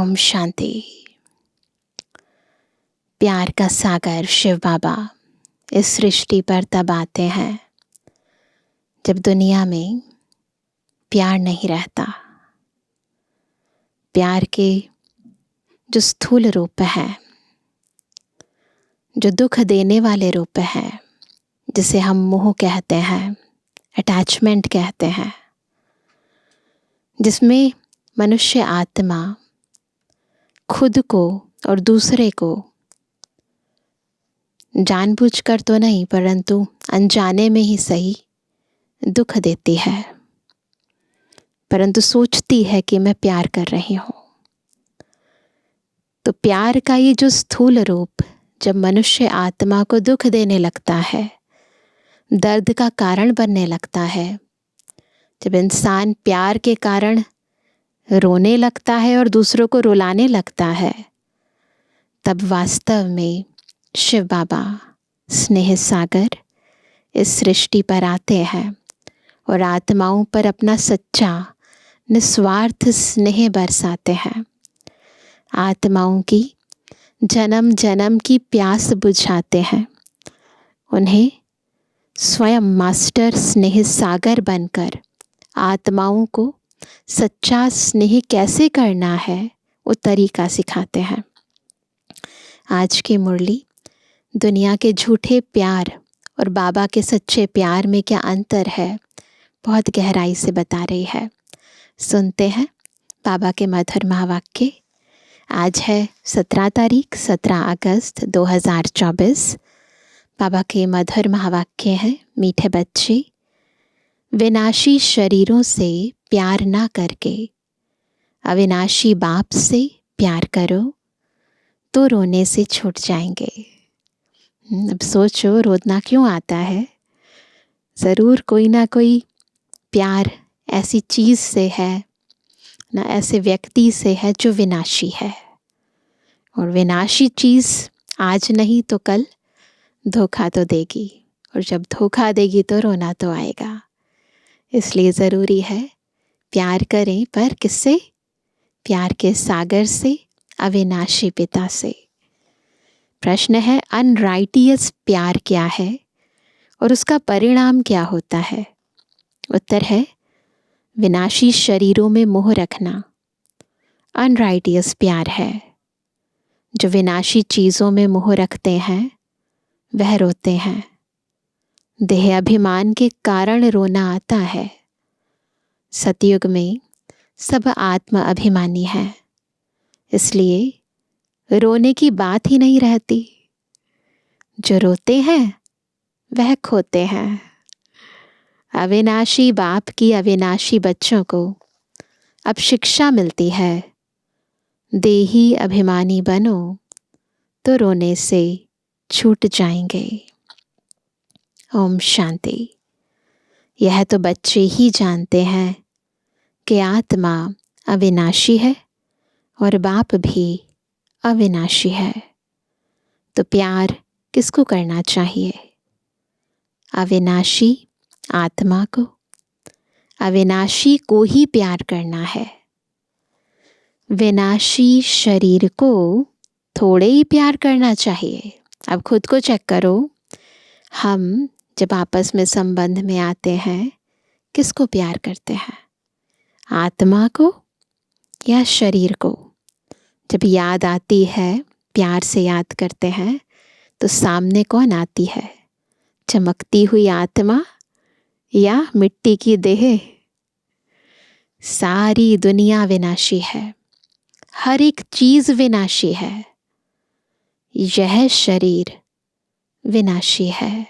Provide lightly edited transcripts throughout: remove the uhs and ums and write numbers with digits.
ओम शांति। प्यार का सागर शिव बाबा इस सृष्टि पर तब आते हैं जब दुनिया में प्यार नहीं रहता। प्यार के जो स्थूल रूप हैं, जो दुख देने वाले रूप हैं, जिसे हम मोह कहते हैं, अटैचमेंट कहते हैं, जिसमें मनुष्य आत्मा खुद को और दूसरे को जानबूझकर तो नहीं परंतु अनजाने में ही सही दुख देती है, परंतु सोचती है कि मैं प्यार कर रही हूँ। तो प्यार का ये जो स्थूल रूप जब मनुष्य आत्मा को दुख देने लगता है, दर्द का कारण बनने लगता है, जब इंसान प्यार के कारण रोने लगता है और दूसरों को रुलाने लगता है, तब वास्तव में शिव बाबा स्नेह सागर इस सृष्टि पर आते हैं और आत्माओं पर अपना सच्चा निस्वार्थ स्नेह बरसाते हैं। आत्माओं की जन्म जन्म की प्यास बुझाते हैं। उन्हें स्वयं मास्टर स्नेह सागर बनकर आत्माओं को सच्चा स्नेह कैसे करना है वो तरीका सिखाते हैं। आज की मुरली दुनिया के झूठे प्यार और बाबा के सच्चे प्यार में क्या अंतर है बहुत गहराई से बता रही है। सुनते हैं बाबा के मधुर महावाक्य। आज है 17 अगस्त 2024। बाबा के मधुर महावाक्य हैं, मीठे बच्चे, विनाशी शरीरों से प्यार ना करके अविनाशी बाप से प्यार करो तो रोने से छूट जाएंगे। अब सोचो रोना क्यों आता है? ज़रूर कोई ना कोई प्यार ऐसी चीज़ से है ना, ऐसे व्यक्ति से है जो विनाशी है, और विनाशी चीज़ आज नहीं तो कल धोखा तो देगी, और जब धोखा देगी तो रोना तो आएगा। इसलिए ज़रूरी है प्यार करें, पर किससे? प्यार के सागर से, अविनाशी पिता से। प्रश्न है, अनराइटियस प्यार क्या है और उसका परिणाम क्या होता है? उत्तर है, विनाशी शरीरों में मोह रखना अनराइटियस प्यार है। जो विनाशी चीज़ों में मोह रखते हैं वह रोते हैं। देह अभिमान के कारण रोना आता है। सतयुग में सब आत्म अभिमानी है, इसलिए रोने की बात ही नहीं रहती। जो रोते हैं वह खोते हैं। अविनाशी बाप की अविनाशी बच्चों को अब शिक्षा मिलती है, देही अभिमानी बनो तो रोने से छूट जाएंगे। ओम शांति। यह तो बच्चे ही जानते हैं कि आत्मा अविनाशी है और बाप भी अविनाशी है। तो प्यार किसको करना चाहिए? अविनाशी आत्मा को, अविनाशी को ही प्यार करना है। विनाशी शरीर को थोड़े ही प्यार करना चाहिए। अब खुद को चेक करो, हम जब आपस में संबंध में आते हैं किसको प्यार करते हैं? आत्मा को या शरीर को? जब याद आती है, प्यार से याद करते हैं, तो सामने कौन आती है? चमकती हुई आत्मा या मिट्टी की देह? सारी दुनिया विनाशी है, हर एक चीज विनाशी है। यह शरीर विनाशी है,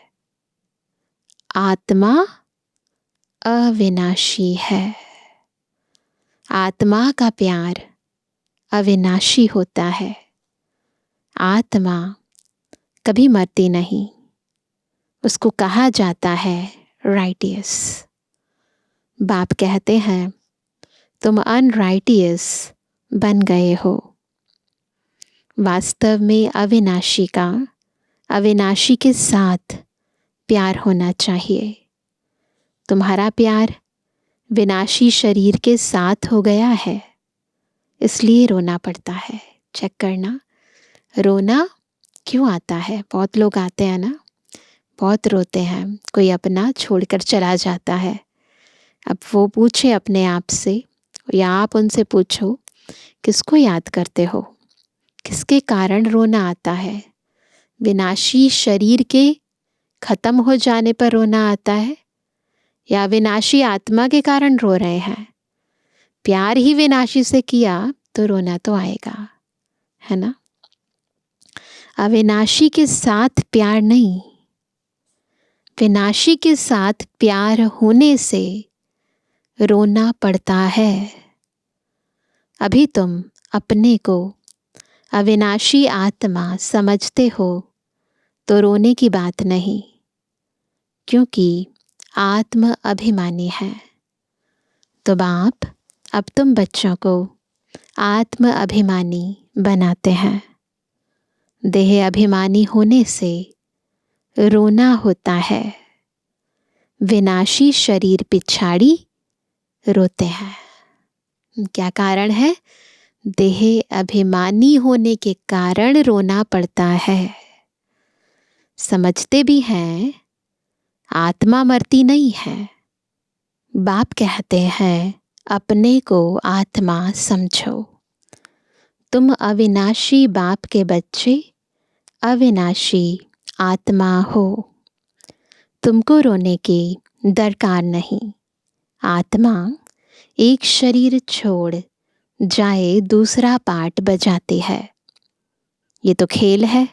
आत्मा अविनाशी है। आत्मा का प्यार अविनाशी होता है। आत्मा कभी मरती नहीं, उसको कहा जाता है राइटियस। बाप कहते हैं तुम अनराइटियस बन गए हो। वास्तव में अविनाशी का अविनाशी के साथ प्यार होना चाहिए। तुम्हारा प्यार विनाशी शरीर के साथ हो गया है, इसलिए रोना पड़ता है। चेक करना, रोना क्यों आता है। बहुत लोग आते हैं ना, बहुत रोते हैं, कोई अपना छोड़कर चला जाता है। अब वो पूछे अपने आप से, या आप उनसे पूछो, किसको याद करते हो, किसके कारण रोना आता है। विनाशी शरीर के खत्म हो जाने पर रोना आता है, या विनाशी आत्मा के कारण रो रहे हैं। प्यार ही विनाशी से किया तो रोना तो आएगा, है ना। अविनाशी के साथ प्यार नहीं, विनाशी के साथ प्यार होने से रोना पड़ता है। अभी तुम अपने को अविनाशी आत्मा समझते हो तो रोने की बात नहीं, क्योंकि आत्म अभिमानी है। तो बाप अब तुम बच्चों को आत्म अभिमानी बनाते हैं। देह अभिमानी होने से रोना होता है। विनाशी शरीर पिछाड़ी रोते हैं। क्या कारण है? देह अभिमानी होने के कारण रोना पड़ता है। समझते भी हैं आत्मा मरती नहीं है। बाप कहते हैं अपने को आत्मा समझो। तुम अविनाशी बाप के बच्चे अविनाशी आत्मा हो। तुमको रोने की दरकार नहीं। आत्मा एक शरीर छोड़ जाए दूसरा पार्ट बजाती है। ये तो खेल है।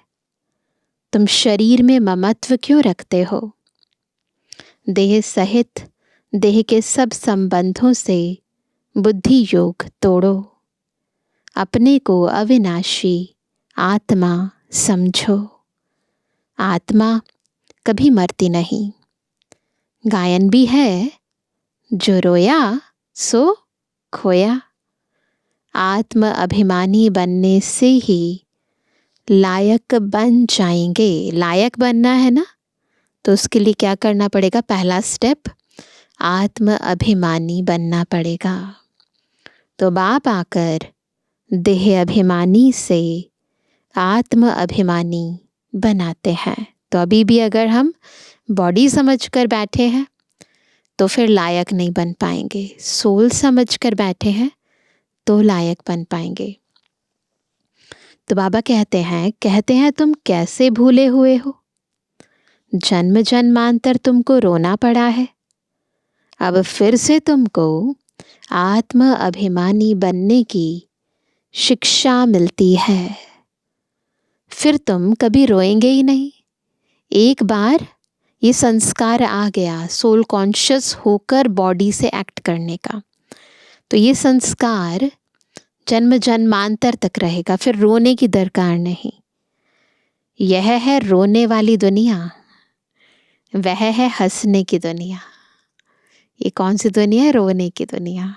तुम शरीर में ममत्व क्यों रखते हो? देह सहित देह के सब संबंधों से बुद्धि योग तोड़ो। अपने को अविनाशी आत्मा समझो। आत्मा कभी मरती नहीं। गायन भी है, जो रोया सो खोया। आत्म अभिमानी बनने से ही लायक बन जाएंगे। लायक बनना है ना, तो उसके लिए क्या करना पड़ेगा? पहला स्टेप, आत्म अभिमानी बनना पड़ेगा। तो बाप आकर देह अभिमानी से आत्म अभिमानी बनाते हैं। तो अभी भी अगर हम बॉडी समझकर बैठे हैं तो फिर लायक नहीं बन पाएंगे। सोल समझकर बैठे हैं तो लायक बन पाएंगे। तो बाबा कहते हैं तुम कैसे भूले हुए हो? जन्म जन्मांतर तुमको रोना पड़ा है। अब फिर से तुमको आत्म अभिमानी बनने की शिक्षा मिलती है। फिर तुम कभी रोएंगे ही नहीं। एक बार ये संस्कार आ गया सोल कॉन्शियस होकर बॉडी से एक्ट करने का, तो ये संस्कार जन्म जन्मांतर तक रहेगा। फिर रोने की दरकार नहीं। यह है रोने वाली दुनिया, वह है हंसने की दुनिया। ये कौन सी दुनिया है? रोने की दुनिया।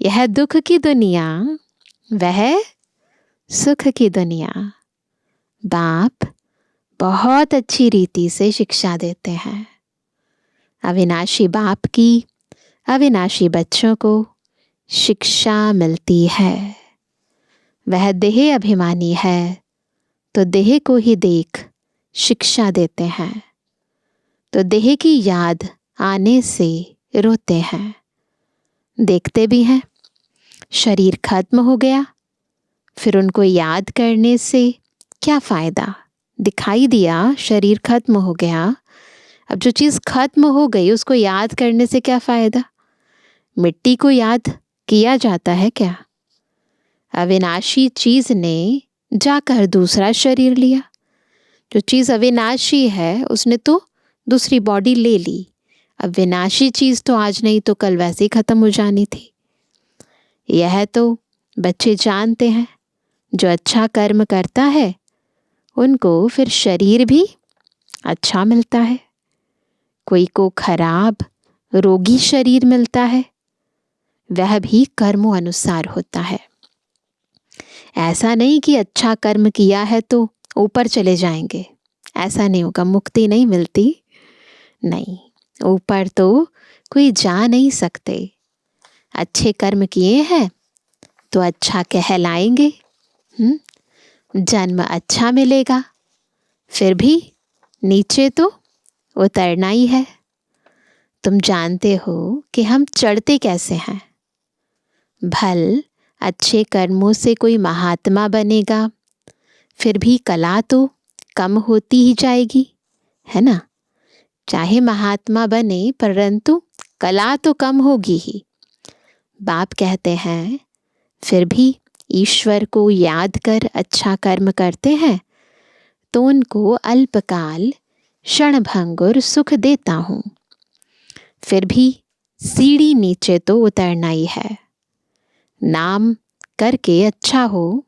यह दुख की दुनिया, वह सुख की दुनिया। बाप बहुत अच्छी रीति से शिक्षा देते हैं। अविनाशी बाप की अविनाशी बच्चों को शिक्षा मिलती है। वह देह अभिमानी है तो देह को ही देख शिक्षा देते हैं। तो देह की याद आने से रोते हैं। देखते भी हैं शरीर खत्म हो गया, फिर उनको याद करने से क्या फ़ायदा? दिखाई दिया शरीर खत्म हो गया, अब जो चीज़ खत्म हो गई उसको याद करने से क्या फ़ायदा? मिट्टी को याद किया जाता है क्या? अविनाशी चीज़ ने जाकर दूसरा शरीर लिया। जो चीज़ अविनाशी है उसने तो दूसरी बॉडी ले ली। अब विनाशी चीज़ तो आज नहीं तो कल वैसे ही ख़त्म हो जानी थी। यह तो बच्चे जानते हैं। जो अच्छा कर्म करता है उनको फिर शरीर भी अच्छा मिलता है। कोई को खराब रोगी शरीर मिलता है, वह भी कर्मों अनुसार होता है। ऐसा नहीं कि अच्छा कर्म किया है तो ऊपर चले जाएंगे, ऐसा नहीं होगा। मुक्ति नहीं मिलती, नहीं, ऊपर तो कोई जा नहीं सकते। अच्छे कर्म किए हैं तो अच्छा कहलाएंगे, जन्म अच्छा मिलेगा, फिर भी नीचे तो उतरना ही है। तुम जानते हो कि हम चढ़ते कैसे हैं। भल अच्छे कर्मों से कोई महात्मा बनेगा, फिर भी कला तो कम होती ही जाएगी, है ना। चाहे महात्मा बने परंतु कला तो कम होगी ही। बाप कहते हैं फिर भी ईश्वर को याद कर अच्छा कर्म करते हैं तो उनको अल्पकाल क्षणभंगुर सुख देता हूँ। फिर भी सीढ़ी नीचे तो उतरना ही है। नाम करके अच्छा हो।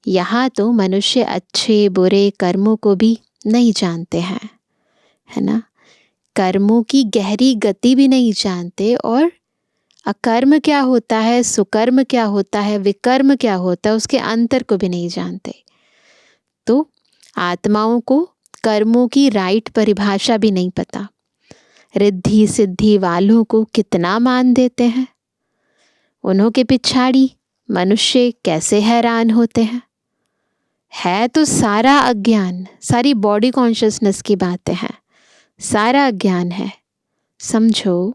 यहाँ तो मनुष्य अच्छे बुरे कर्मों को भी नहीं जानते हैं, है ना। कर्मों की गहरी गति भी नहीं जानते और अकर्म क्या होता है, सुकर्म क्या होता है, विकर्म क्या होता है, उसके अंतर को भी नहीं जानते। तो आत्माओं को कर्मों की राइट परिभाषा भी नहीं पता। रिद्धि सिद्धि वालों को कितना मान देते हैं। उन्हों के पिछाड़ी मनुष्य कैसे हैरान होते हैं। है तो सारा अज्ञान, सारी बॉडी कॉन्शियसनेस की बातें हैं, सारा अज्ञान है। समझो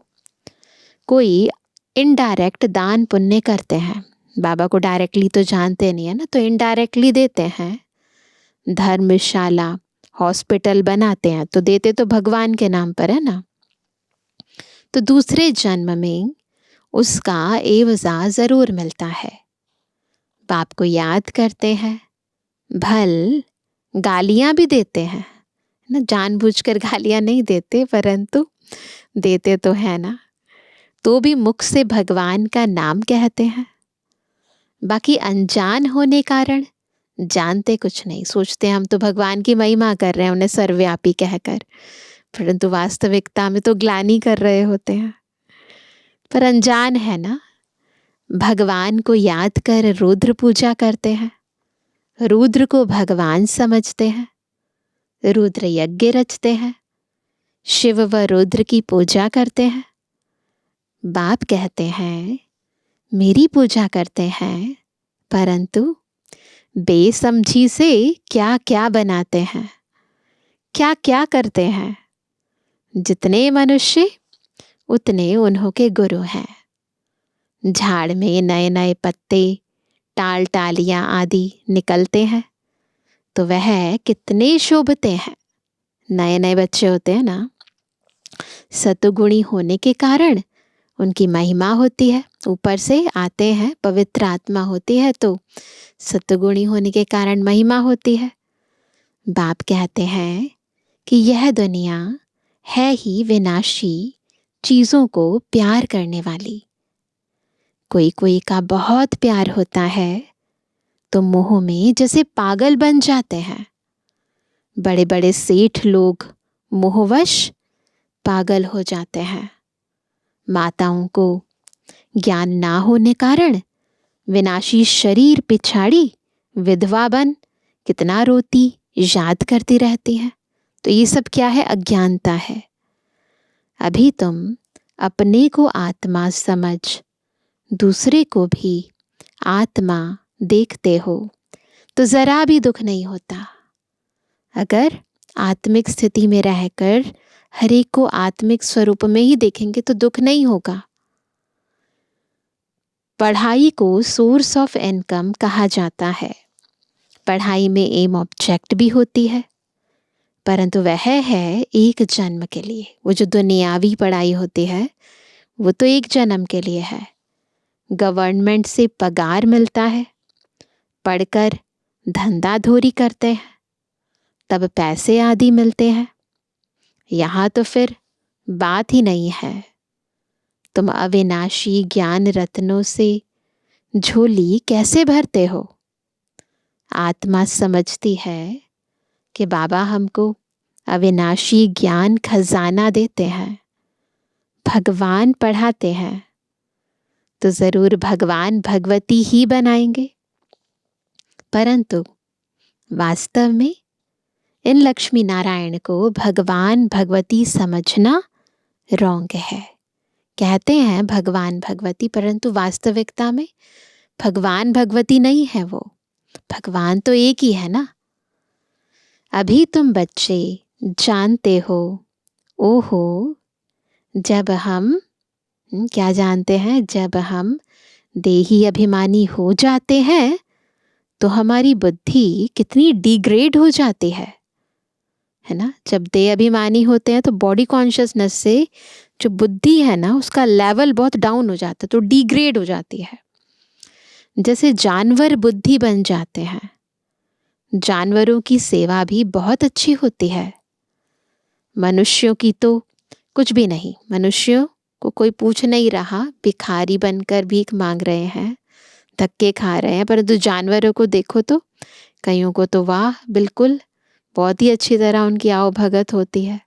कोई इनडायरेक्ट दान पुण्य करते हैं, बाबा को डायरेक्टली तो जानते नहीं है ना, तो इनडायरेक्टली देते हैं। धर्मशाला हॉस्पिटल बनाते हैं तो देते तो भगवान के नाम पर है ना। तो दूसरे जन्म में उसका एवजा ज़रूर मिलता है। बाप को याद करते हैं, भल गालियाँ भी देते हैं ना, जानबूझकर गालियाँ नहीं देते परंतु देते तो है ना, तो भी मुख से भगवान का नाम कहते हैं। बाकी अनजान होने कारण जानते कुछ नहीं, सोचते हम तो भगवान की महिमा कर रहे हैं उन्हें सर्वव्यापी कहकर, परंतु वास्तविकता में तो ग्लानि कर रहे होते हैं। पर अनजान है ना। भगवान को याद कर रुद्र पूजा करते हैं, रुद्र को भगवान समझते हैं, रुद्र यज्ञ रचते हैं, शिव व रुद्र की पूजा करते हैं। बाप कहते हैं मेरी पूजा करते हैं परंतु बेसमझी से क्या क्या बनाते हैं, क्या क्या करते हैं। जितने मनुष्य उतने उन्हों के गुरु हैं। झाड़ में नए नए पत्ते टाल टालियां आदि निकलते हैं तो वह कितने शोभते हैं। नए नए बच्चे होते हैं ना, सतुगुणी होने के कारण उनकी महिमा होती है। ऊपर से आते हैं, पवित्र आत्मा होती है तो सतुगुणी होने के कारण महिमा होती है। बाप कहते हैं कि यह दुनिया है ही विनाशी चीज़ों को प्यार करने वाली। कोई कोई का बहुत प्यार होता है तो मोह में जैसे पागल बन जाते हैं। बड़े बड़े सेठ लोग मोहवश पागल हो जाते हैं। माताओं को ज्ञान ना होने कारण विनाशी शरीर पिछाड़ी विधवा बन कितना रोती याद करती रहती है। तो ये सब क्या है, अज्ञानता है। अभी तुम अपने को आत्मा समझ दूसरे को भी आत्मा देखते हो तो जरा भी दुख नहीं होता। अगर आत्मिक स्थिति में रहकर हर एक को आत्मिक स्वरूप में ही देखेंगे तो दुख नहीं होगा। पढ़ाई को सोर्स ऑफ इनकम कहा जाता है। पढ़ाई में एम ऑब्जेक्ट भी होती है परंतु वह है एक जन्म के लिए। वो जो दुनियावी पढ़ाई होती है वो तो एक जन्म के लिए है। गवर्नमेंट से पगार मिलता है, पढ़कर धंधा धोरी करते हैं तब पैसे आदि मिलते हैं। यहाँ तो फिर बात ही नहीं है। तुम अविनाशी ज्ञान रत्नों से झोली कैसे भरते हो। आत्मा समझती है कि बाबा हमको अविनाशी ज्ञान खजाना देते हैं, भगवान पढ़ाते हैं तो ज़रूर भगवान भगवती ही बनाएंगे। परंतु वास्तव में इन लक्ष्मी नारायण को भगवान भगवती समझना रॉन्ग है। कहते हैं भगवान भगवती परंतु वास्तविकता में भगवान भगवती नहीं है वो, भगवान तो एक ही है ना। अभी तुम बच्चे जानते हो, ओहो, जब हम क्या जानते हैं, जब हम देही अभिमानी हो जाते हैं तो हमारी बुद्धि कितनी डिग्रेड हो जाती है ना। जब देह अभिमानी होते हैं तो बॉडी कॉन्शियसनेस से जो बुद्धि है ना उसका लेवल बहुत डाउन हो जाता है, तो डिग्रेड हो जाती है। जैसे जानवर बुद्धि बन जाते हैं, जानवरों की सेवा भी बहुत अच्छी होती है। मनुष्यों की तो कुछ भी नहीं, मनुष्यों को कोई पूछ नहीं रहा, भिखारी बनकर भीख मांग रहे हैं, धक्के खा रहे हैं। परंतु जानवरों को देखो तो कईयों को तो वाह, बिल्कुल बहुत ही अच्छी तरह उनकी आओ भगत होती है।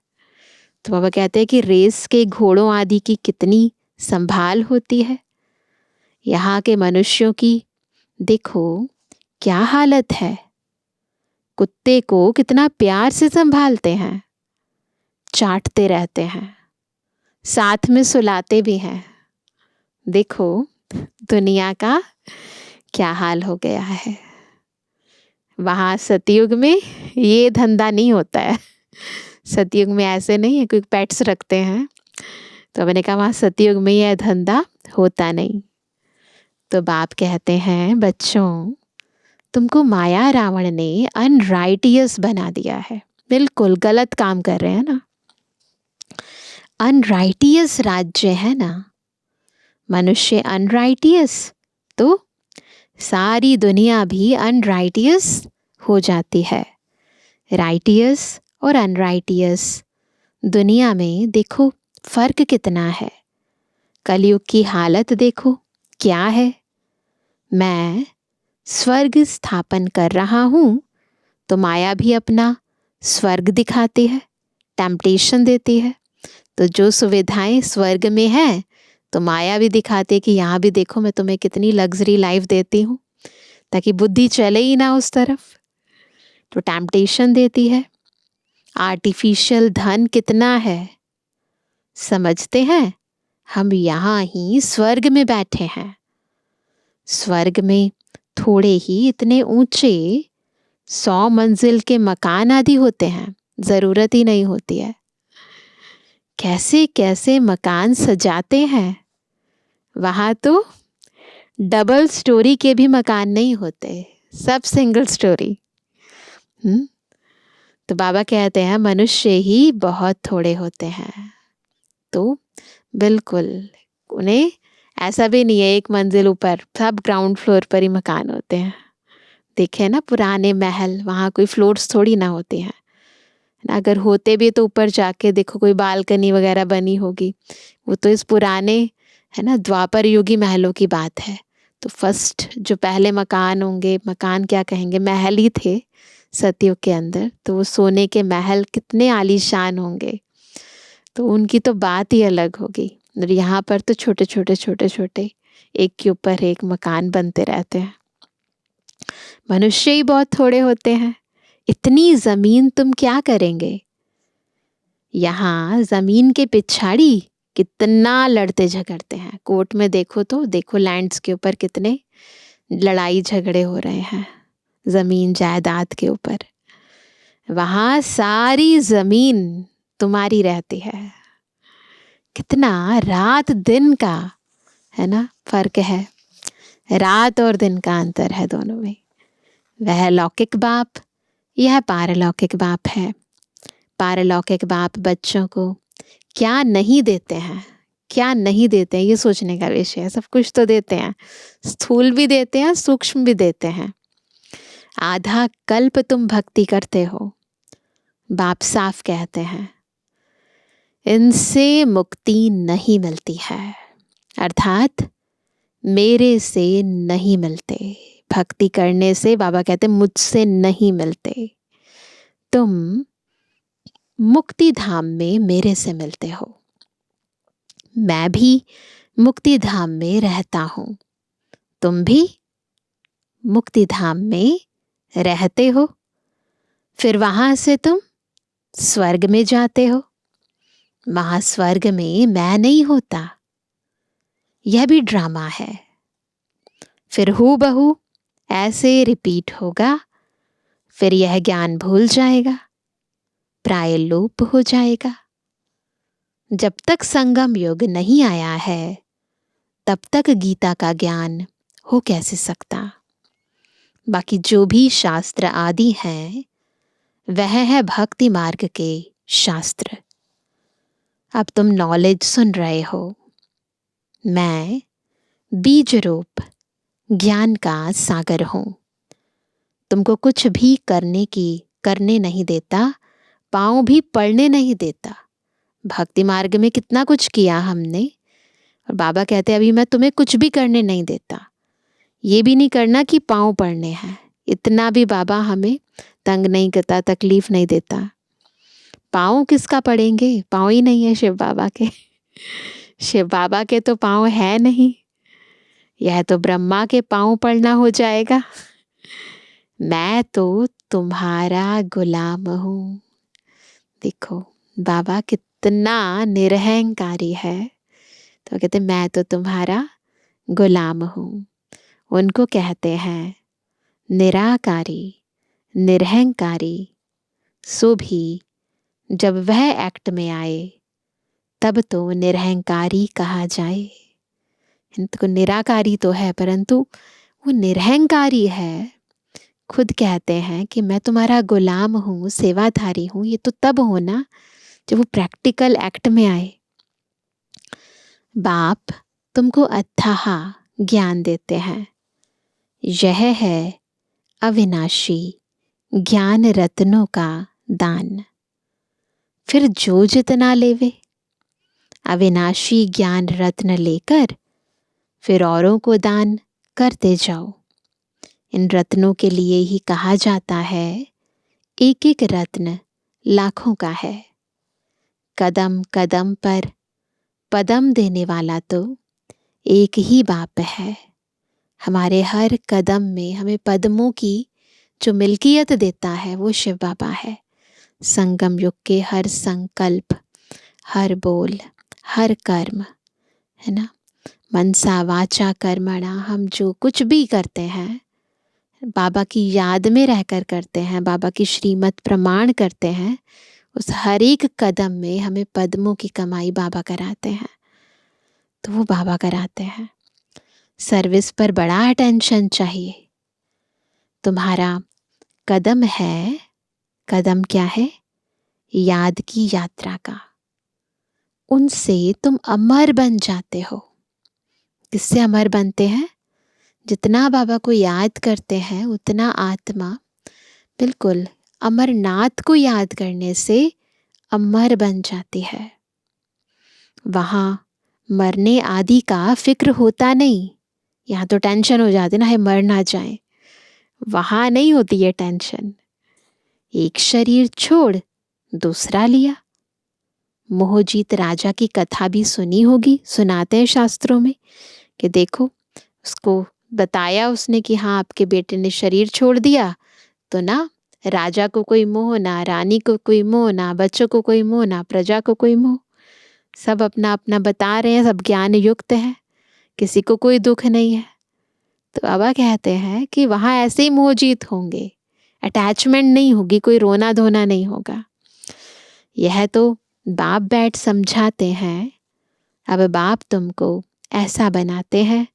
तो बाबा कहते हैं कि रेस के घोड़ों आदि की कितनी संभाल होती है। यहाँ के मनुष्यों की देखो क्या हालत है, कुत्ते को कितना प्यार से संभालते हैं, चाटते रहते हैं, साथ में सुलाते भी हैं। देखो दुनिया का क्या हाल हो गया है। वहाँ सतयुग में ये धंधा नहीं होता है, सतयुग में ऐसे नहीं है, कोई पेट्स रखते हैं। तो मैंने कहा वहाँ सतयुग में यह धंधा होता नहीं। तो बाप कहते हैं बच्चों, तुमको माया रावण ने अनराइटियस बना दिया है, बिल्कुल गलत काम कर रहे हैं ना। अनराइटियस राज्य है ना, मनुष्य अनराइटियस तो सारी दुनिया भी अनराइटियस हो जाती है। राइटियस और अनराइटियस दुनिया में देखो फर्क कितना है। कलयुग की हालत देखो क्या है। मैं स्वर्ग स्थापन कर रहा हूँ तो माया भी अपना स्वर्ग दिखाती है, टेम्पटेशन देती है। तो जो सुविधाएं स्वर्ग में है तो माया भी दिखाती है कि यहाँ भी देखो मैं तुम्हें कितनी लग्जरी लाइफ देती हूँ, ताकि बुद्धि चले ही ना उस तरफ। तो टेम्पटेशन देती है। आर्टिफिशियल धन कितना है समझते हैं, हम यहाँ ही स्वर्ग में बैठे हैं। स्वर्ग में थोड़े ही इतने ऊंचे 100 मंजिल के मकान आदि होते हैं, जरूरत ही नहीं होती है। कैसे कैसे मकान सजाते हैं। वहाँ तो डबल स्टोरी के भी मकान नहीं होते, सब सिंगल स्टोरी। तो बाबा कहते हैं मनुष्य ही बहुत थोड़े होते हैं। तो बिल्कुल उन्हें ऐसा भी नहीं है एक मंजिल ऊपर, सब ग्राउंड फ्लोर पर ही मकान होते हैं। देखे ना पुराने महल, वहाँ कोई फ्लोर्स थोड़ी ना होते हैं, अगर होते भी तो ऊपर जाके देखो कोई बालकनी वगैरह बनी होगी। वो तो इस पुराने है ना द्वापर युगी महलों की बात है। तो फर्स्ट जो पहले मकान होंगे, मकान क्या कहेंगे, महल ही थे सतयुग के अंदर। तो वो सोने के महल कितने आलीशान होंगे, तो उनकी तो बात ही अलग होगी। और यहाँ पर तो छोटे छोटे छोटे छोटे एक के ऊपर एक मकान बनते रहते हैं। मनुष्य ही बहुत थोड़े होते हैं। इतनी जमीन तुम क्या करेंगे। यहाँ जमीन के पिछाड़ी कितना लड़ते झगड़ते हैं। कोर्ट में देखो तो देखो लैंड्स के ऊपर कितने लड़ाई झगड़े हो रहे हैं, जमीन जायदाद के ऊपर। वहाँ सारी जमीन तुम्हारी रहती है। कितना रात दिन का है ना फर्क है, रात और दिन का अंतर है दोनों में। वह लौकिक बाप, यह पारलौकिक बाप है। पारलौकिक बाप बच्चों को क्या नहीं देते हैं, क्या नहीं देते हैं, ये सोचने का विषय है। सब कुछ तो देते हैं, स्थूल भी देते हैं, सूक्ष्म भी देते हैं। आधा कल्प तुम भक्ति करते हो, बाप साफ कहते हैं इनसे मुक्ति नहीं मिलती है, अर्थात मेरे से नहीं मिलते। भक्ति करने से बाबा कहते मुझसे नहीं मिलते, तुम मुक्ति धाम में मेरे से मिलते हो। मैं भी मुक्ति धाम में रहता हूँ, तुम भी मुक्ति धाम में रहते हो। फिर वहां से तुम स्वर्ग में जाते हो। वहां स्वर्ग में मैं नहीं होता, यह भी ड्रामा है। फिर हूबहू ऐसे रिपीट होगा, फिर यह ज्ञान भूल जाएगा, प्राय लोप हो जाएगा। जब तक संगम युग नहीं आया है तब तक गीता का ज्ञान हो कैसे सकता। बाकी जो भी शास्त्र आदि हैं वह है भक्ति मार्ग के शास्त्र। अब तुम नॉलेज सुन रहे हो, मैं बीज रूप ज्ञान का सागर हूं। तुमको कुछ भी करने नहीं देता, पाँव भी पड़ने नहीं देता। भक्ति मार्ग में कितना कुछ किया हमने, और बाबा कहते अभी मैं तुम्हें कुछ भी करने नहीं देता। ये भी नहीं करना कि पाँव पड़ने हैं, इतना भी बाबा हमें तंग नहीं करता, तकलीफ नहीं देता। पाँव किसका पड़ेंगे, पाँव ही नहीं है शिव बाबा के। शिव बाबा के तो पाँव है नहीं, यह तो ब्रह्मा के पाँव पड़ना हो जाएगा। मैं तो तुम्हारा गुलाम हूँ। देखो बाबा कितना निरहंकारी है। तो कहते मैं तो तुम्हारा गुलाम हूँ। उनको कहते हैं निराकारी, निरहंकारी। सो भी जब वह एक्ट में आए तब तो निरहंकारी कहा जाए। इनको निराकारी तो है परंतु वो निरहंकारी है। खुद कहते हैं कि मैं तुम्हारा गुलाम हूँ, सेवाधारी हूँ। ये तो तब होना जब वो प्रैक्टिकल एक्ट में आए। बाप तुमको अथाह ज्ञान देते हैं। यह है अविनाशी ज्ञान रत्नों का दान। फिर जो जितना लेवे, अविनाशी ज्ञान रत्न लेकर फिर औरों को दान करते जाओ। इन रत्नों के लिए ही कहा जाता है एक एक रत्न लाखों का है। कदम कदम पर पदम देने वाला तो एक ही बाप है। हमारे हर कदम में हमें पद्मों की जो मिल्कियत देता है वो शिव बाबा है। संगम युग के हर संकल्प, हर बोल, हर कर्म, है ना, मनसा वाचा कर्मणा, हम जो कुछ भी करते हैं बाबा की याद में रहकर करते हैं, बाबा की श्रीमत प्रमाण करते हैं। उस हर एक कदम में हमें पद्मों की कमाई बाबा कराते हैं। तो वो बाबा कराते हैं। सर्विस पर बड़ा अटेंशन चाहिए। तुम्हारा कदम है, कदम क्या है, याद की यात्रा का। उनसे तुम अमर बन जाते हो। किससे अमर बनते हैं? जितना बाबा को याद करते हैं उतना आत्मा बिल्कुल अमरनाथ को याद करने से अमर बन जाती है। वहाँ मरने आदि का फिक्र होता नहीं। यहाँ तो टेंशन हो जाती ना, है मर ना जाए। वहाँ नहीं होती है टेंशन। एक शरीर छोड़ दूसरा लिया। मोहजीत राजा की कथा भी सुनी होगी, सुनाते हैं शास्त्रों में कि देखो उसको बताया उसने कि हाँ आपके बेटे ने शरीर छोड़ दिया, तो ना राजा को कोई मोह ना, रानी को कोई मोह ना, बच्चों को कोई मोह ना, प्रजा को कोई मोह। सब अपना अपना बता रहे हैं, सब ज्ञान युक्त है, किसी को कोई दुख नहीं है। तो बाबा कहते हैं कि वहाँ ऐसे ही मोहजीत होंगे, अटैचमेंट नहीं होगी, कोई रोना धोना नहीं होगा। यह तो बाप बैठ समझाते हैं। अब बाप तुमको ऐसा बनाते हैं।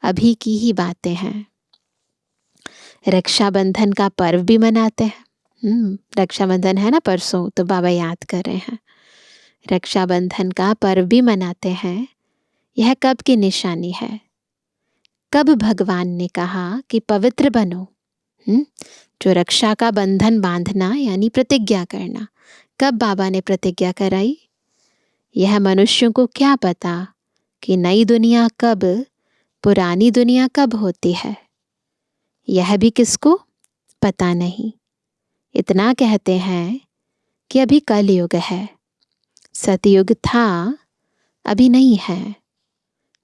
अभी की ही बातें हैं। रक्षाबंधन का पर्व भी मनाते हैं। रक्षाबंधन है ना परसों, तो बाबा याद कर रहे हैं। रक्षाबंधन का पर्व भी मनाते हैं। यह कब की निशानी है? कब भगवान ने कहा कि पवित्र बनो। जो रक्षा का बंधन बांधना यानी प्रतिज्ञा करना, कब बाबा ने प्रतिज्ञा कराई? यह मनुष्यों को क्या पता कि नई दुनिया कब, पुरानी दुनिया कब होती है? यह भी किसको पता नहीं। इतना कहते हैं कि अभी कलयुग है, सतयुग था, अभी नहीं है।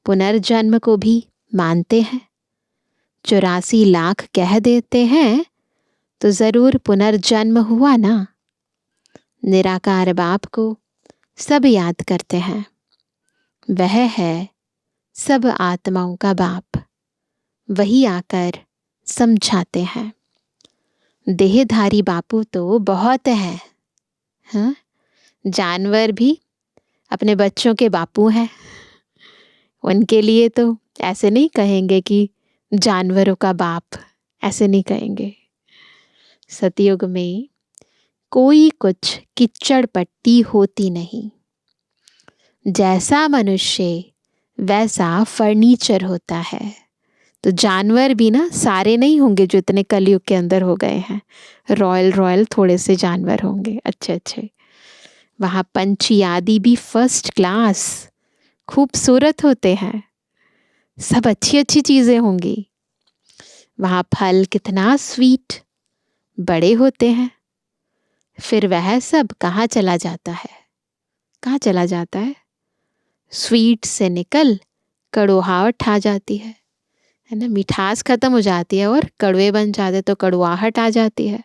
पुनर्जन्म को भी मानते हैं। 84 लाख कह देते हैं तो जरूर पुनर्जन्म हुआ ना। निराकार बाप को सब याद करते हैं। वह है सब आत्माओं का बाप। वही आकर समझाते हैं। देहधारी बापू तो बहुत हैं, हाँ? जानवर भी अपने बच्चों के बापू हैं। उनके लिए तो ऐसे नहीं कहेंगे कि जानवरों का बाप, ऐसे नहीं कहेंगे। सतयुग में कोई कुछ किच्चड़ पट्टी होती नहीं। जैसा मनुष्य वैसा फर्नीचर होता है। तो जानवर भी ना सारे नहीं होंगे जो इतने कलयुग के अंदर हो गए हैं। रॉयल रॉयल थोड़े से जानवर होंगे, अच्छे अच्छे। वहाँ पंछी आदि भी फर्स्ट क्लास खूबसूरत होते हैं। सब अच्छी अच्छी चीज़ें होंगी। वहाँ फल कितना स्वीट बड़े होते हैं। फिर वह सब कहाँ चला जाता है? कहाँ चला जाता है? स्वीट से निकल कड़वाहट आ जाती है ना। मिठास खत्म हो जाती है और कड़वे बन जाते तो कड़वाहट आ जाती है।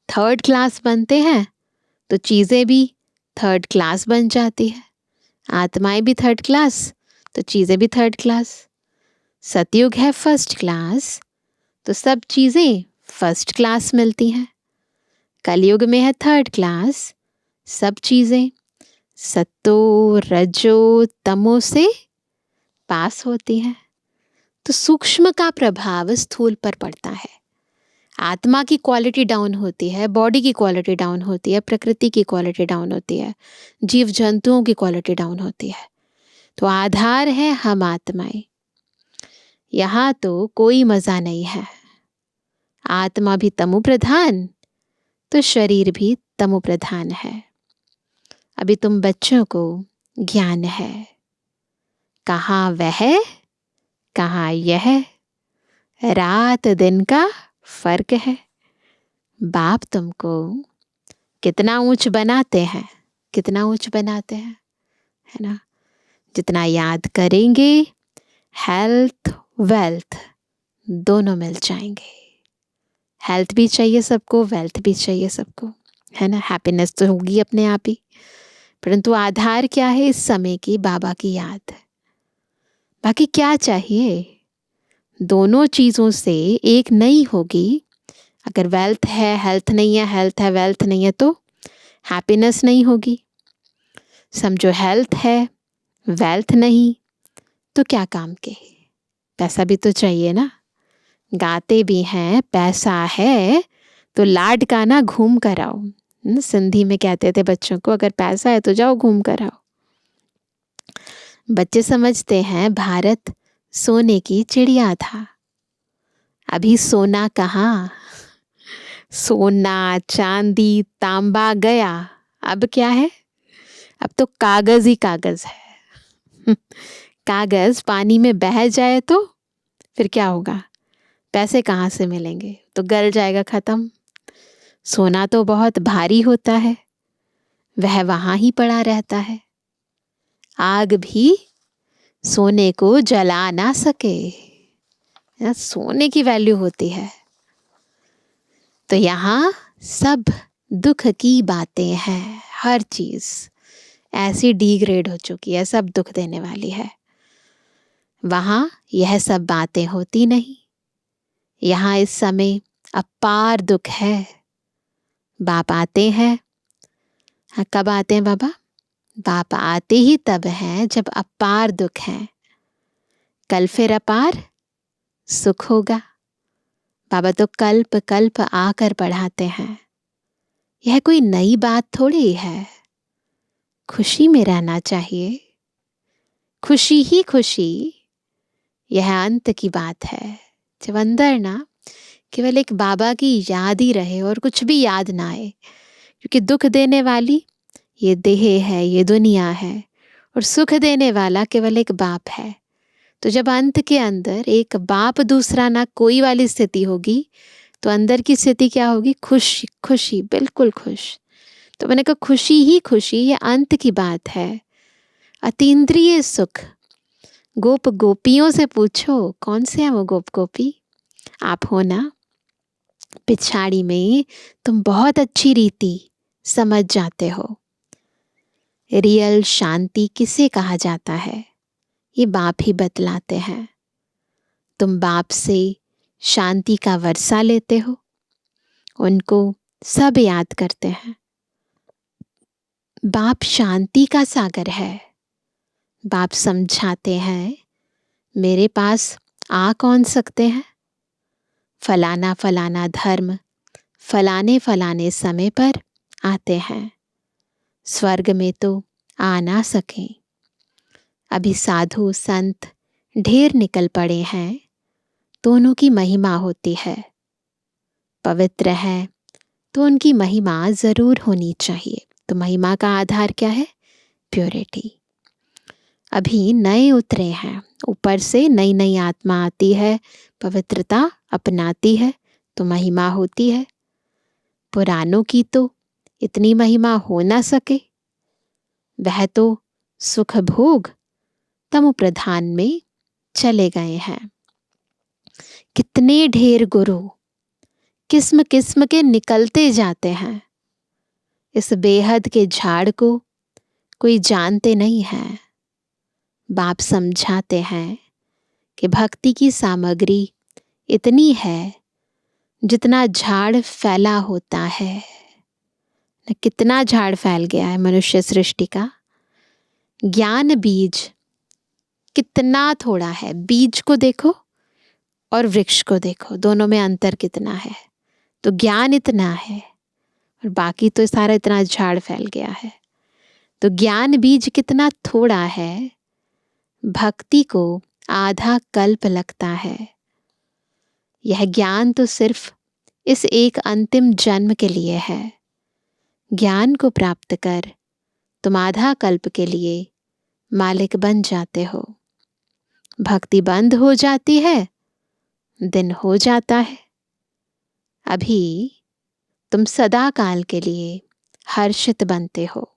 थर्ड क्लास बनते हैं तो चीज़ें भी थर्ड क्लास बन जाती है। आत्माएं भी थर्ड क्लास तो चीज़ें भी थर्ड क्लास। सतयुग है फर्स्ट क्लास तो सब चीज़ें फर्स्ट क्लास मिलती हैं। कलयुग में है थर्ड क्लास, सब चीज़ें सत्तो रजो तमो से पास होती हैं। तो सूक्ष्म का प्रभाव स्थूल पर पड़ता है। आत्मा की क्वालिटी डाउन होती है, बॉडी की क्वालिटी डाउन होती है, प्रकृति की क्वालिटी डाउन होती है, जीव जंतुओं की क्वालिटी डाउन होती है। तो आधार है हम आत्माएं। यहाँ तो कोई मज़ा नहीं है। आत्मा भी तमो प्रधान तो शरीर भी तमो प्रधान है। अभी तुम बच्चों को ज्ञान है, कहाँ वह कहाँ यह, रात दिन का फर्क है। बाप तुमको कितना ऊंच बनाते हैं, कितना ऊंच बनाते हैं, है ना। जितना याद करेंगे हेल्थ वेल्थ दोनों मिल जाएंगे। हेल्थ भी चाहिए सबको, वेल्थ भी चाहिए सबको, है ना। हैप्पीनेस तो होगी अपने आप ही, परंतु आधार क्या है इस समय की? बाबा की याद। बाकी क्या चाहिए? दोनों चीज़ों से एक नहीं होगी। अगर वेल्थ है हेल्थ नहीं है, हेल्थ है वेल्थ नहीं है तो हैप्पीनेस नहीं होगी। समझो हेल्थ है वेल्थ नहीं तो क्या काम के? पैसा भी तो चाहिए ना। गाते भी हैं पैसा है तो लाड का ना घूम कर आओ। सिंधी में कहते थे बच्चों को, अगर पैसा है तो जाओ घूम कर आओ। बच्चे समझते हैं भारत सोने की चिड़िया था। अभी सोना कहाँ, सोना चांदी तांबा गया। अब क्या है? अब तो कागज ही कागज है। कागज पानी में बह जाए तो फिर क्या होगा? पैसे कहाँ से मिलेंगे? तो गल जाएगा, खत्म। सोना तो बहुत भारी होता है, वह वहाँ ही पड़ा रहता है। आग भी सोने को जला ना सके। सोने की वैल्यू होती है। तो यहाँ सब दुख की बातें हैं। हर चीज़ ऐसी डिग्रेड हो चुकी है, सब दुख देने वाली है। वहाँ यह सब बातें होती नहीं। यहाँ इस समय अपार दुख है। बाप आते हैं। हाँ, कब आते हैं बाबा? बाप आते ही तब हैं जब अपार दुख है। कल फिर अपार सुख होगा। बाबा तो कल्प कल्प आकर पढ़ाते हैं। यह कोई नई बात थोड़ी है। खुशी में रहना चाहिए, खुशी ही खुशी। यह अंत की बात है। जब अंदर ना केवल एक बाबा की याद ही रहे और कुछ भी याद ना आए, क्योंकि दुख देने वाली ये देह है, ये दुनिया है, और सुख देने वाला केवल एक बाप है। तो जब अंत के अंदर एक बाप दूसरा ना कोई वाली स्थिति होगी तो अंदर की स्थिति क्या होगी? खुश, खुशी, बिल्कुल खुश। तो मैंने कहा खुशी ही खुशी, ये अंत की बात है। अतीन्द्रिय सुख। गोप गोपियों से पूछो कौन से हैं वो गोप गोपी? आप हो ना। पिछाड़ी में तुम बहुत अच्छी रीति समझ जाते हो। रियल शांति किसे कहा जाता है ये बाप ही बतलाते हैं। तुम बाप से शांति का वर्षा लेते हो, उनको सब याद करते हैं। बाप शांति का सागर है। बाप समझाते हैं, मेरे पास आ कौन सकते हैं? फलाना फलाना धर्म फलाने फलाने समय पर आते हैं, स्वर्ग में तो आ ना सकें। अभी साधु संत ढेर निकल पड़े हैं, दोनों की महिमा होती है। पवित्र है तो उनकी महिमा जरूर होनी चाहिए। तो महिमा का आधार क्या है? प्योरिटी। अभी नए उतरे हैं, ऊपर से नई नई आत्मा आती है, पवित्रता अपनाती है तो महिमा होती है। पुरानों की तो इतनी महिमा हो ना सके, वह तो सुख भोग तमो प्रधान में चले गए हैं। कितने ढेर गुरु किस्म किस्म के निकलते जाते हैं, इस बेहद के झाड़ को कोई जानते नहीं है। बाप समझाते हैं कि भक्ति की सामग्री इतनी है जितना झाड़ फैला होता है। न कितना झाड़ फैल गया है मनुष्य सृष्टि का। ज्ञान बीज कितना थोड़ा है। बीज को देखो और वृक्ष को देखो, दोनों में अंतर कितना है। तो ज्ञान इतना है और बाकी तो सारा इतना झाड़ फैल गया है। तो ज्ञान बीज कितना थोड़ा है, भक्ति को आधा कल्प लगता है। यह ज्ञान तो सिर्फ इस एक अंतिम जन्म के लिए है। ज्ञान को प्राप्त कर तुम आधा कल्प के लिए मालिक बन जाते हो। भक्ति बंद हो जाती है, दिन हो जाता है। अभी तुम सदा काल के लिए हर्षित बनते हो।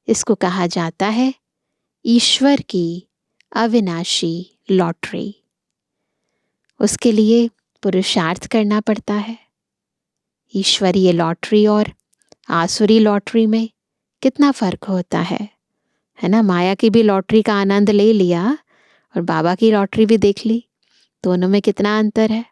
इसको कहा जाता है ईश्वर की अविनाशी लॉटरी। उसके लिए पुरुषार्थ करना पड़ता है। ईश्वरीय लॉटरी और आसुरी लॉटरी में कितना फर्क होता है ना। माया की भी लॉटरी का आनंद ले लिया और बाबा की लॉटरी भी देख ली, दोनों में कितना अंतर है।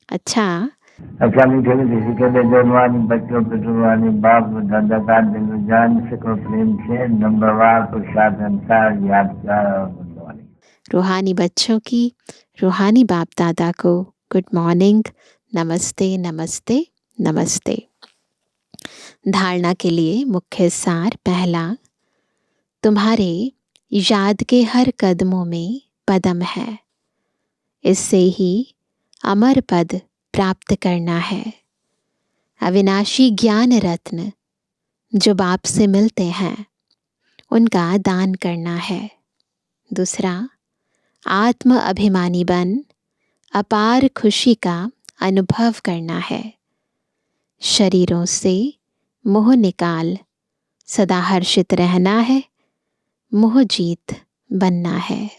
अच्छा मीठे मीठे के जवानी बच्चों पे जुबानी बाप दादा का दिल जान सको प्रेम से नंबरवार प्रसाद अंसार यादगार और बनवानी। रूहानी बच्चों की रूहानी बाप दादा को गुड मॉर्निंग, नमस्ते नमस्ते नमस्ते। धारणा के लिए मुख्य सार। पहला, तुम्हारे याद के हर कदमों में पदम है, इससे ही अमर पद प्राप्त करना है। अविनाशी ज्ञान रत्न जो बाप से मिलते हैं उनका दान करना है। दूसरा, आत्म अभिमानी बन अपार खुशी का अनुभव करना है। शरीरों से मोह निकाल सदा हर्षित रहना है, मोह जीत बनना है।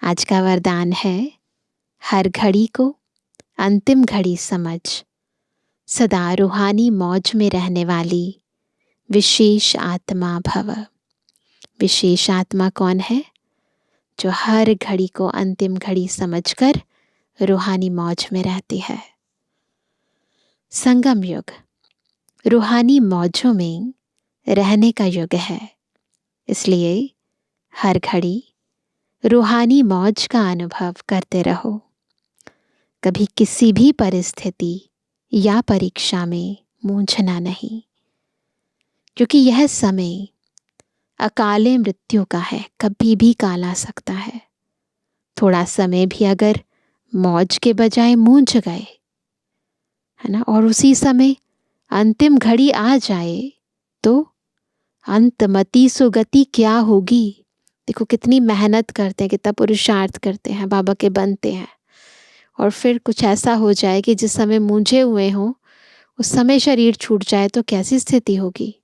आज का वरदान है, हर घड़ी को अंतिम घड़ी समझ सदा रूहानी मौज में रहने वाली विशेष आत्मा भव। विशेष आत्मा कौन है? जो हर घड़ी को अंतिम घड़ी समझकर रूहानी मौज में रहती है। संगम युग रूहानी मौजों में रहने का युग है, इसलिए हर घड़ी रूहानी मौज का अनुभव करते रहो। कभी किसी भी परिस्थिति या परीक्षा में मूंझना नहीं, क्योंकि यह समय अकाले मृत्यु का है, कभी भी काल आ सकता है। थोड़ा समय भी अगर मौज के बजाय मूंझ गए, है ना, और उसी समय अंतिम घड़ी आ जाए तो अंतमति सुगति क्या होगी। देखो कितनी मेहनत करते हैं, कितना पुरुषार्थ करते हैं, बाबा के बनते हैं, और फिर कुछ ऐसा हो जाए कि जिस समय मूंझे हुए हों उस समय शरीर छूट जाए तो कैसी स्थिति होगी।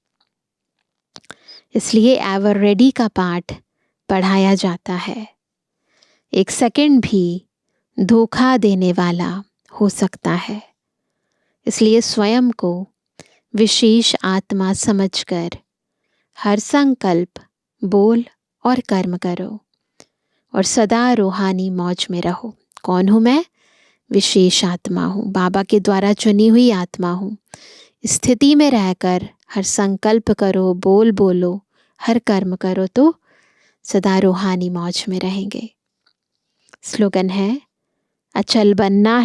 इसलिए एवर रेडी का पाठ पढ़ाया जाता है। एक सेकंड भी धोखा देने वाला हो सकता है, इसलिए स्वयं को विशेष आत्मा समझकर हर संकल्प बोल और कर्म करो। और सदा रूहानी मौज में रहो। कौन हूँ मैं? विशेष आत्मा हूँ, बाबा के द्वारा चुनी हुई आत्मा हूँ। स्थिति में रहकर हर संकल्प करो, बोलो, हर कर्म करो तो सदा रूहानी मौज में रहेंगे। स्लोगन है, अचल बनना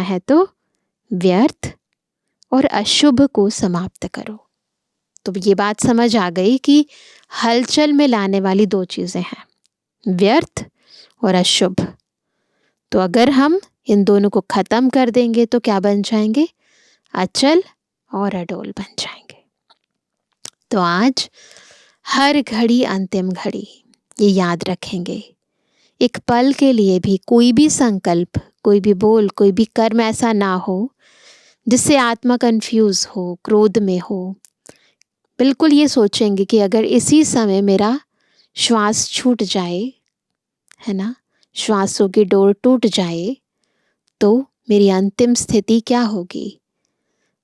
है तो व्यर्थ और अशुभ को समाप्त करो। तो ये बात समझ आ गई कि हलचल में लाने वाली दो चीज़ें हैं, व्यर्थ और अशुभ। तो अगर हम इन दोनों को ख़त्म कर देंगे तो क्या बन जाएंगे? अचल और अडोल बन जाएंगे। तो आज हर घड़ी अंतिम घड़ी, ये याद रखेंगे। एक पल के लिए भी कोई भी संकल्प, कोई भी बोल, कोई भी कर्म ऐसा ना हो जिससे आत्मा कंफ्यूज हो, क्रोध में हो। बिल्कुल ये सोचेंगे कि अगर इसी समय मेरा श्वास छूट जाए, है ना, श्वासों की डोर टूट जाए, तो मेरी अंतिम स्थिति क्या होगी,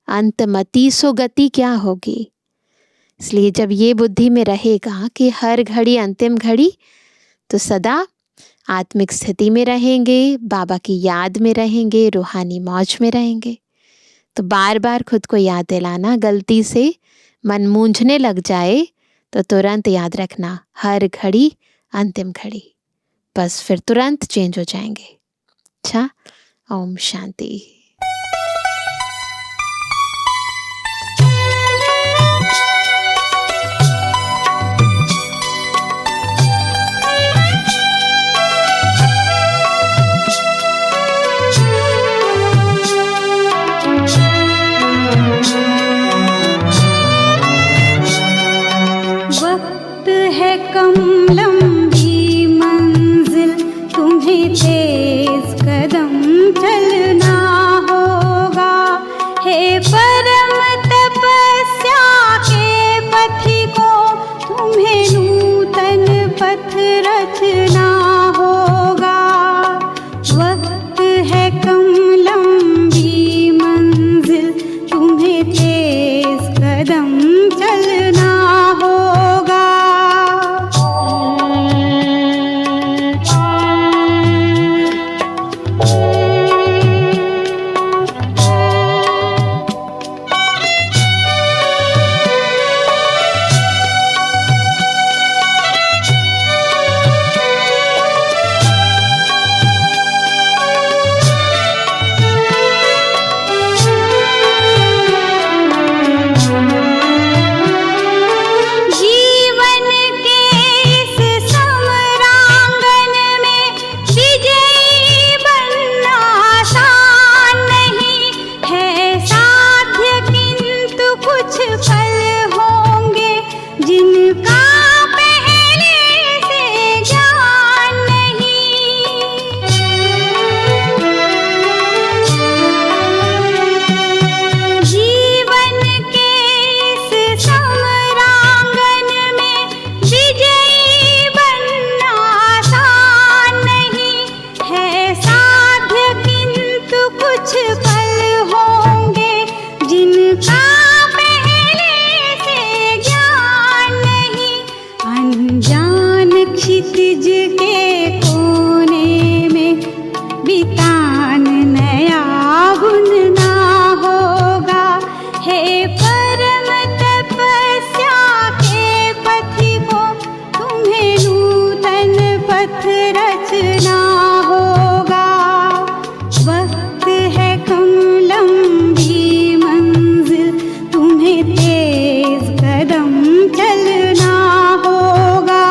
अंतमति सो गति क्या होगी। इसलिए जब ये बुद्धि में रहेगा कि हर घड़ी अंतिम घड़ी, तो सदा आत्मिक स्थिति में रहेंगे, बाबा की याद में रहेंगे, रूहानी मौज में रहेंगे। तो बार बार खुद को याद दिलाना। गलती से मन मूंझने लग जाए तो तुरंत याद रखना, हर घड़ी अंतिम घड़ी, बस फिर तुरंत चेंज हो जाएंगे। अच्छा, ओम शांति। वक्त है कम लंबी मंजिल, तुम्हें तेज कदम चलना होगा। हे परम तपस्या के पथिको, तुम्हें नूतन पथ रचना होगा। वक्त है कम लंबी मंजिल, तुम्हें तेज कदम चलना होगा। जीवन के इस समरांगन में विजयी बनना आसान नहीं है साध्य, किंतु कुछ पल होंगे जिनका पहले से ज्ञान नहीं। जीवन के इस समरांगन में विजयी बनना आसान नहीं है साध्य, किंतु कुछ पल होंगे जिनका पहले से ज्ञान नहीं। अनजान क्षितिज के कोने में बितान नया बुनना होगा। हे परम तपस्या के पथिको, तुम्हें नूतन पथ रचना होगा। वक्त है कम लंबी मंजिल, तुम्हें तेज कदम चलना होगा।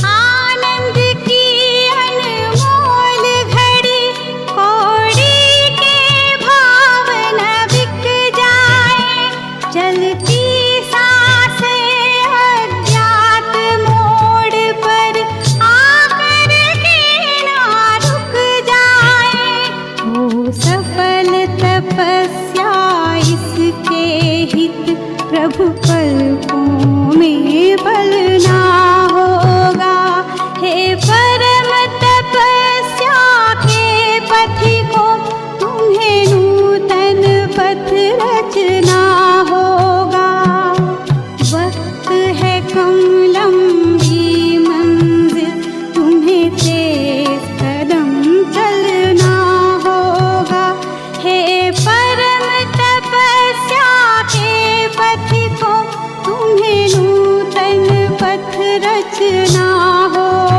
आनंद की अनमोल घड़ी कौड़ी के भाव न बिक जाए। चलती सांसें अज्ञात मोड़ पर आकर के ना रुक जाए। हो सफल तपस्या इसके हित प्रभु पलकों में बलना होगा। हे परम तपस्या के पथिकों, तुम्हें नूतन पथ रचना होगा। वक्त है कम लंबी मंजिल, तुम्हें तेज कदम चलना होगा। हे परम तपस्या के पथिकों, तुम्हें नूतन पथ रचना होगा।